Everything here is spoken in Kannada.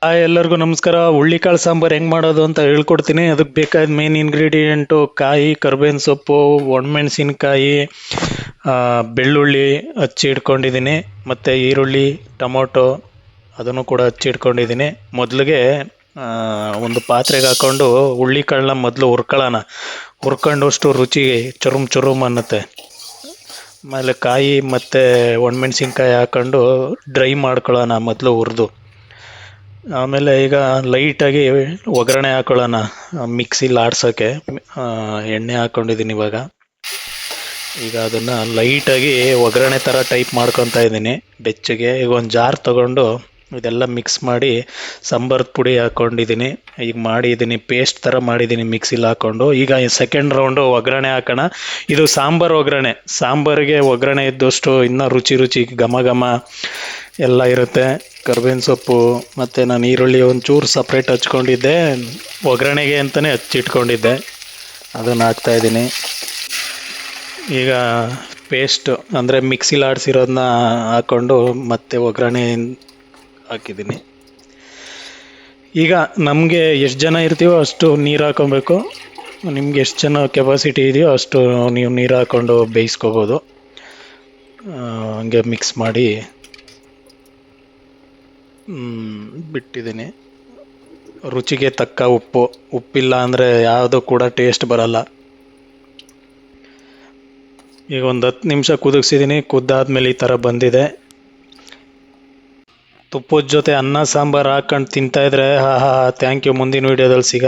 ಎಲ್ಲರಿಗೂ ನಮಸ್ಕಾರ. ಹುಳ್ಳಿಕಾಳು ಸಾಂಬಾರು ಹೆಂಗೆ ಮಾಡೋದು ಅಂತ ಹೇಳ್ಕೊಡ್ತೀನಿ. ಅದಕ್ಕೆ ಬೇಕಾದ ಮೇನ್ ಇಂಗ್ರೀಡಿಯೆಂಟು ಕಾಯಿ, ಕರ್ಬೇವಿನ ಸೊಪ್ಪು, ಒಣಮೆಣಸಿನ್ಕಾಯಿ, ಬೆಳ್ಳುಳ್ಳಿ ಹಚ್ಚಿ ಇಟ್ಕೊಂಡಿದ್ದೀನಿ, ಮತ್ತು ಈರುಳ್ಳಿ, ಟೊಮೊಟೊ ಅದನ್ನು ಕೂಡ ಹಚ್ಚಿ ಇಟ್ಕೊಂಡಿದ್ದೀನಿ. ಮೊದಲಿಗೆ ಒಂದು ಪಾತ್ರೆಗೆ ಹಾಕ್ಕೊಂಡು ಹುಳ್ಳಿಕಾಳನ್ನ ಮೊದಲು ಹುರ್ಕೊಳ್ಳೋಣ. ಹುರ್ಕೊಂಡಷ್ಟು ರುಚಿ ಚುರುಮ್ ಅನ್ನತ್ತೆ. ಆಮೇಲೆ ಕಾಯಿ ಮತ್ತು ಒಣಮೆಣಸಿನ್ಕಾಯಿ ಹಾಕೊಂಡು ಡ್ರೈ ಮಾಡ್ಕೊಳ್ಳೋಣ ಮೊದಲು ಹುರಿದು. ಆಮೇಲೆ ಈಗ ಲೈಟಾಗಿ ಒಗ್ಗರಣೆ ಹಾಕೊಳ್ಳೋಣ. ಮಿಕ್ಸಿಲಿ ಆಡ್ಸೋಕ್ಕೆ ಎಣ್ಣೆ ಹಾಕ್ಕೊಂಡಿದ್ದೀನಿ ಇವಾಗ. ಈಗ ಅದನ್ನು ಲೈಟಾಗಿ ಒಗ್ಗರಣೆ ಥರ ಟೈಪ್ ಮಾಡ್ಕೊತಾ ಇದ್ದೀನಿ ಬೆಚ್ಚಗೆ. ಈಗ ಒಂದು ಜಾರ್ ತೊಗೊಂಡು ಇದೆಲ್ಲ ಮಿಕ್ಸ್ ಮಾಡಿ ಸಾಂಬಾರದ ಪುಡಿ ಹಾಕ್ಕೊಂಡಿದ್ದೀನಿ. ಈಗ ಮಾಡಿದ್ದೀನಿ, ಪೇಸ್ಟ್ ಥರ ಮಾಡಿದ್ದೀನಿ ಮಿಕ್ಸಿಲಿ ಹಾಕ್ಕೊಂಡು. ಈಗ ಸೆಕೆಂಡ್ ರೌಂಡು ಒಗ್ಗರಣೆ ಹಾಕೋಣ. ಇದು ಸಾಂಬಾರು ಒಗ್ಗರಣೆ. ಸಾಂಬಾರಿಗೆ ಒಗ್ಗರಣೆ ಇದ್ದಷ್ಟು ಇನ್ನೂ ರುಚಿ ಘಮ ಘಮ ಎಲ್ಲ ಇರುತ್ತೆ. ಕರ್ಬೇವಿನ ಸೊಪ್ಪು ಮತ್ತು ನಾನು ಈರುಳ್ಳಿ ಒಂಚೂರು ಸಪ್ರೇಟ್ ಹಚ್ಕೊಂಡಿದ್ದೆ, ಒಗ್ಗರಣೆಗೆ ಅಂತಲೇ ಹಚ್ಚಿಟ್ಕೊಂಡಿದ್ದೆ, ಅದನ್ನು ಹಾಕ್ತಾಯಿದ್ದೀನಿ. ಈಗ ಪೇಸ್ಟ್ ಅಂದರೆ ಮಿಕ್ಸಿಲಿ ಆಡಿಸಿರೋದನ್ನ ಹಾಕ್ಕೊಂಡು ಮತ್ತೆ ಒಗ್ಗರಣೆ ಹಾಕಿದ್ದೀನಿ. ಈಗ ನಮಗೆ ಎಷ್ಟು ಜನ ಇರ್ತೀವೋ ಅಷ್ಟು ನೀರು ಹಾಕ್ಕೊಬೇಕು. ನಿಮ್ಗೆ ಎಷ್ಟು ಜನ ಕೆಪಾಸಿಟಿ ಇದೆಯೋ ಅಷ್ಟು ನೀವು ನೀರು ಹಾಕ್ಕೊಂಡು ಬೇಯಿಸ್ಕೋಬೋದು. ಹಂಗೆ ಮಿಕ್ಸ್ ಮಾಡಿ ಬಿಟ್ಟಿದ್ದೀನಿ. ರುಚಿಗೆ ತಕ್ಕ ಉಪ್ಪು. ಉಪ್ಪಿಲ್ಲ ಅಂದರೆ ಯಾವುದೂ ಕೂಡ ಟೇಸ್ಟ್ ಬರಲ್ಲ. ಈಗ ಒಂದು 10 ನಿಮಿಷ ಕುದಿಸಿದ್ದೀನಿ. ಕುದ್ದಾದ್ಮೇಲೆ ಈ ಥರ ಬಂದಿದೆ. ತುಪ್ಪದ ಜೊತೆ ಅನ್ನ ಸಾಂಬಾರು ಹಾಕೊಂಡು ತಿಂತಾಯಿದ್ರೆ ಥ್ಯಾಂಕ್ ಯು. ಮುಂದಿನ ವೀಡಿಯೋದಲ್ಲಿ ಸಿಗೋಣ.